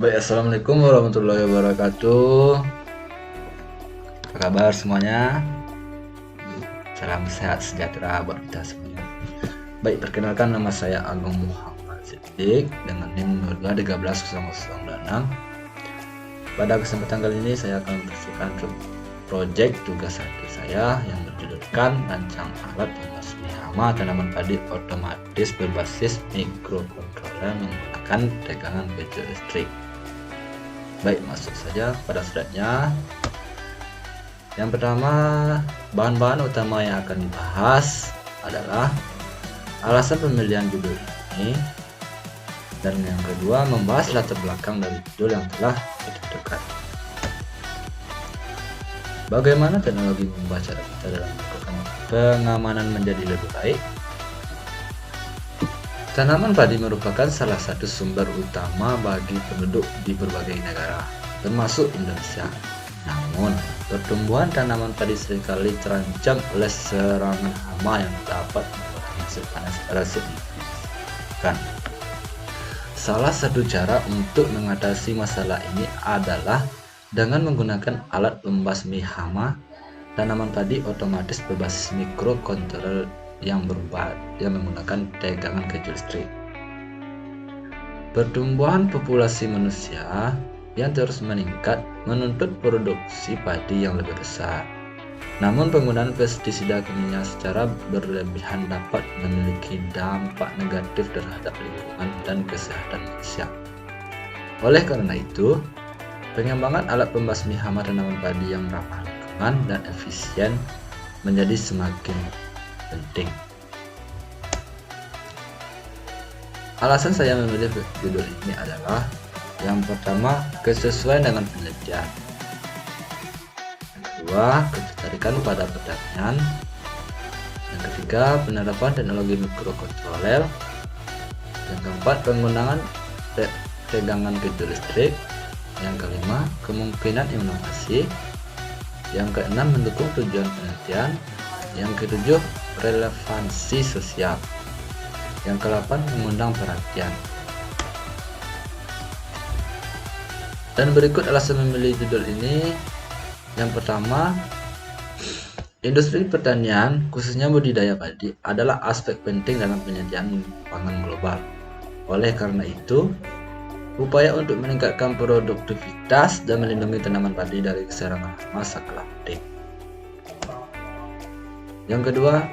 Baik, assalamualaikum warahmatullahi wabarakatuh. Apa kabar semuanya? Salam sehat sejahtera buat kita semuanya. Baik, perkenalkan nama saya Agung Muhammad Siddiq dengan NIM 2130026. Pada kesempatan kali ini saya akan membersihkan proyek tugas akhir saya yang berjudulkan rancang alat pembasmi hama tanaman padi otomatis berbasis microcontroller menggunakan tegangan kecil listrik. Baik, masuk saja pada slide-nya. Yang pertama, bahan-bahan utama yang akan dibahas adalah alasan pemilihan judul ini, dan yang kedua membahas latar belakang dari judul yang telah ditentukan. Bagaimana teknologi mengubah cara kita dalam melakukan pengamanan menjadi lebih baik? Tanaman padi merupakan salah satu sumber utama bagi penduduk di berbagai negara, termasuk Indonesia. Namun, pertumbuhan tanaman padi seringkali terancam oleh serangan hama yang dapat mengurangi hasil panen secara signifikan. Salah satu cara untuk mengatasi masalah ini adalah dengan menggunakan alat pembasmi hama tanaman padi otomatis berbasis microcontroller yang menggunakan tegangan kecil listrik. Pertumbuhan populasi manusia yang terus meningkat menuntut produksi padi yang lebih besar. Namun penggunaan pestisida kimia secara berlebihan dapat memiliki dampak negatif terhadap lingkungan dan kesehatan manusia. Oleh karena itu, pengembangan alat pembasmi hama tanaman padi yang ramah lingkungan dan efisien menjadi semakin penting. Alasan saya memilih judul ini adalah yang pertama, kesesuaian dengan penelitian. Yang kedua, ketertarikan pada pertanian. Yang ketiga, penerapan teknologi microcontroller. Yang keempat, penggunaan tegangan kecil listrik. Yang kelima, kemungkinan inovasi. Yang keenam, mendukung tujuan penelitian. Yang ketujuh, relevansi sosial. Yang ke-8, mengundang perhatian. Dan berikut alasan memilih judul ini. Yang pertama, industri pertanian, khususnya budidaya padi, adalah aspek penting dalam penyediaan pangan global. Oleh karena itu, upaya untuk meningkatkan produktivitas dan melindungi tanaman padi dari serangan hama sangatlah penting. Yang kedua,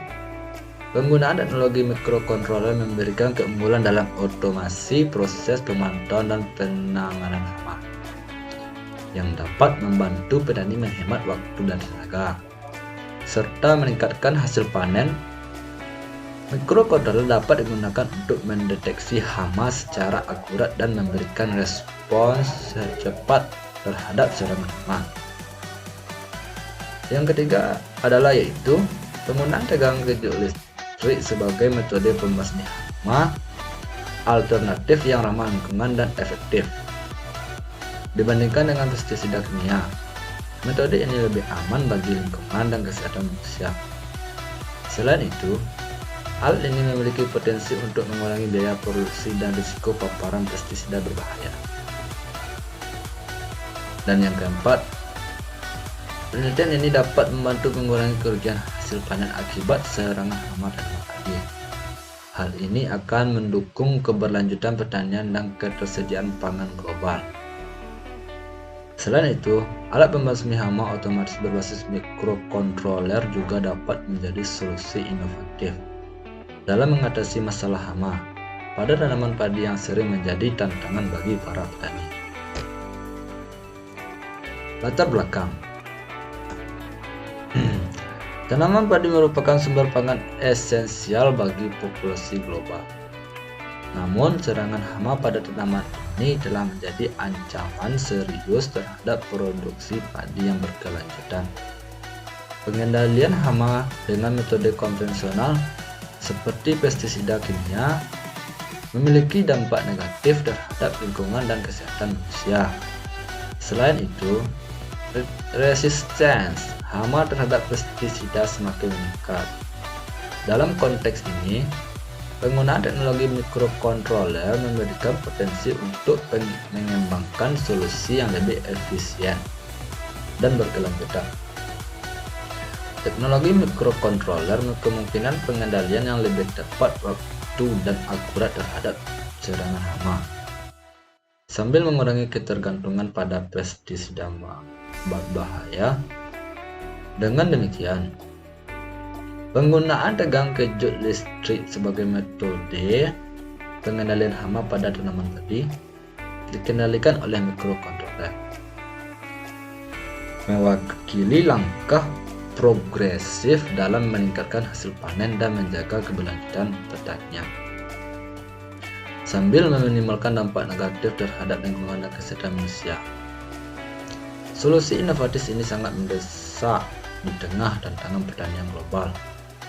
penggunaan teknologi microcontroller memberikan keunggulan dalam otomasi proses pemantauan dan penanganan hama yang dapat membantu petani menghemat waktu dan tenaga serta meningkatkan hasil panen. Microcontroller dapat digunakan untuk mendeteksi hama secara akurat dan memberikan respons secepat terhadap serangan hama. Yang ketiga adalah yaitu penggunaan tegangan kecil listrik sebagai metode pembasmi hama alternatif yang ramah lingkungan dan efektif dibandingkan dengan pestisida kimia. Metode ini lebih aman bagi lingkungan dan kesehatan manusia. Selain itu, alat ini memiliki potensi untuk mengurangi biaya produksi dan risiko paparan pestisida berbahaya. Dan yang keempat, penelitian ini dapat membantu mengurangi kerugian hasil panen akibat serangan hama tanaman padi. Hal ini akan mendukung keberlanjutan pertanian dan ketersediaan pangan global. Selain itu, alat pembasmi hama otomatis berbasis microcontroller juga dapat menjadi solusi inovatif dalam mengatasi masalah hama pada tanaman padi yang sering menjadi tantangan bagi para petani. Latar belakang. Tanaman padi merupakan sumber pangan esensial bagi populasi global. Namun, serangan hama pada tanaman ini telah menjadi ancaman serius terhadap produksi padi yang berkelanjutan. Pengendalian hama dengan metode konvensional seperti pestisida kimia memiliki dampak negatif terhadap lingkungan dan kesehatan manusia. Selain itu, resistance hama terhadap pestisida semakin meningkat. Dalam konteks ini, Penggunaan teknologi microcontroller memberikan potensi untuk mengembangkan solusi yang lebih efisien dan berkelanjutan. Teknologi microcontroller kemungkinan pengendalian yang lebih tepat waktu dan akurat terhadap serangan hama, sambil mengurangi ketergantungan pada pestisida berbahaya. Dengan demikian, penggunaan tegang kejut listrik sebagai metode pengendalian hama pada tanaman padi dikendalikan oleh microcontroller, mewakili langkah progresif dalam meningkatkan hasil panen dan menjaga keberlanjutan pertanian, sambil meminimalkan dampak negatif terhadap lingkungan dan kesehatan manusia. Solusi inovatif ini sangat mendesak di tengah tantangan pertanian global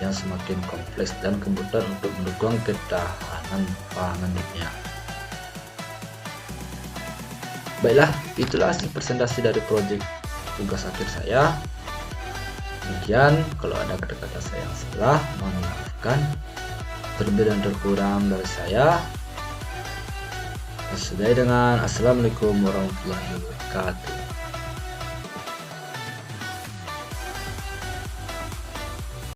yang semakin kompleks dan kebutuhan untuk mendukung ketahanan pangan dunia. Baiklah, itulah hasil presentasi dari proyek tugas akhir saya. Demikian, kalau ada kata-kata saya yang salah, mohon maafkan. Terlebih dan terkurang dari saya. Sesuai dengan Assalamualaikum warahmatullahi wabarakatuh.